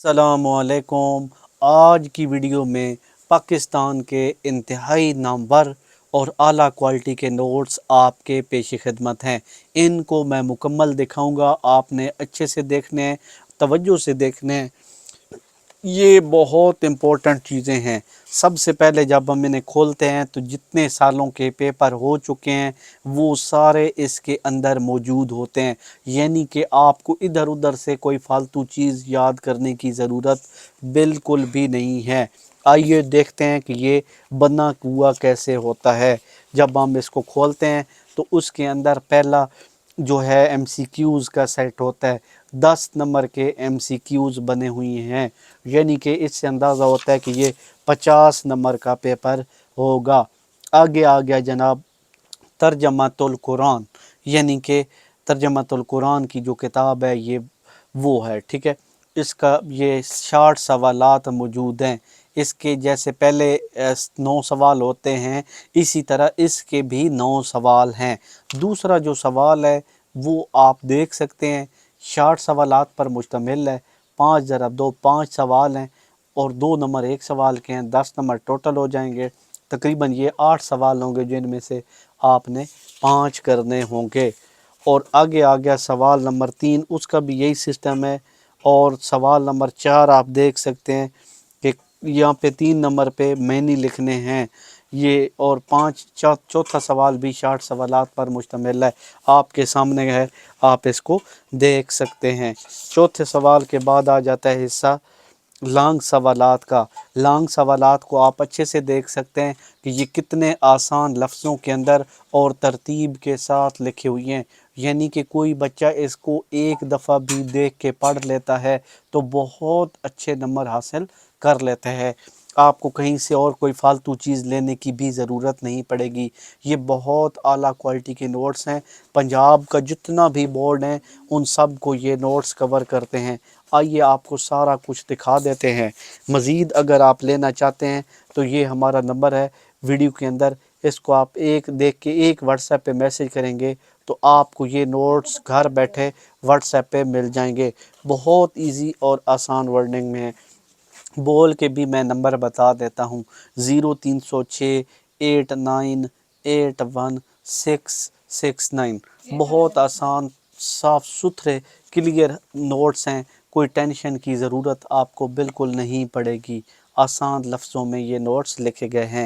अस्सलामुअलैकुम। आज की वीडियो में पाकिस्तान के इंतहाई नामवर और आला क्वालिटी के नोट्स आपके पेश खिदमत हैं। इनको मैं मुकम्मल दिखाऊंगा, आपने अच्छे से देखने हैं, तवज्जो से देखने हैं। ये बहुत इम्पोर्टेंट चीज़ें हैं। सबसे पहले जब हम इन्हें खोलते हैं तो जितने सालों के पेपर हो चुके हैं वो सारे इसके अंदर मौजूद होते हैं, यानी कि आपको इधर उधर से कोई फालतू चीज़ याद करने की ज़रूरत बिल्कुल भी नहीं है। आइए देखते हैं कि ये बना हुआ कैसे होता है। जब हम इसको खोलते हैं तो उसके अंदर पहला जो है MCQs का सेट होता है। 10 नंबर के MCQs बने हुए हैं, यानी कि इससे अंदाज़ा होता है कि ये 50 नंबर का पेपर होगा। आगे आ गया जनाब तर्जमातुल कुरान, यानी कि तर्जमातुल कुरान की जो किताब है ये वो है, ठीक है। इसका ये 60 सवालात मौजूद हैं। इसके जैसे पहले 9 सवाल होते हैं, इसी तरह इसके भी 9 सवाल हैं। दूसरा जो सवाल है वो आप देख सकते हैं 60 सवालात पर मुश्तमिल है। 5 ज़रब 2 5 सवाल हैं और 2 नंबर एक सवाल के हैं, 10 नंबर टोटल हो जाएंगे। तकरीबन ये 8 सवाल होंगे जिनमें से आपने 5 करने होंगे। और आगे आ गया सवाल नंबर 3, उसका भी यही सिस्टम है। और सवाल नंबर 4 आप देख सकते हैं कि यहाँ पे 3 नंबर पे मैनी लिखने हैं ये, और चौथा सवाल भी 60 सवालात पर मुश्तमिल है, आपके सामने है, आप इसको देख सकते हैं। चौथे सवाल के बाद आ जाता है हिस्सा लॉन्ग सवालात का। लॉन्ग सवालात को आप अच्छे से देख सकते हैं कि ये कितने आसान लफ्ज़ों के अंदर और तरतीब के साथ लिखे हुए हैं, यानी कि कोई बच्चा इसको एक दफ़ा भी देख के पढ़ लेता है तो बहुत अच्छे नंबर हासिल कर लेता है। आपको कहीं से और कोई फ़ालतू चीज़ लेने की भी ज़रूरत नहीं पड़ेगी। ये बहुत आला क्वालिटी के नोट्स हैं। पंजाब का जितना भी बोर्ड है उन सब को ये नोट्स कवर करते हैं। आइए आपको सारा कुछ दिखा देते हैं। मज़ीद अगर आप लेना चाहते हैं तो ये हमारा नंबर है वीडियो के अंदर, इसको आप एक देख के एक व्हाट्सएप पे मैसेज करेंगे तो आपको ये नोट्स घर बैठे व्हाट्सएप पे मिल जाएंगे। बहुत इजी और आसान वर्डिंग में है। बोल के भी मैं नंबर बता देता हूँ, 0306 8981 669। बहुत आसान, साफ़ सुथरे, क्लियर नोट्स हैं। कोई टेंशन की ज़रूरत आपको बिल्कुल नहीं पड़ेगी। आसान लफ्ज़ों में ये नोट्स लिखे गए हैं।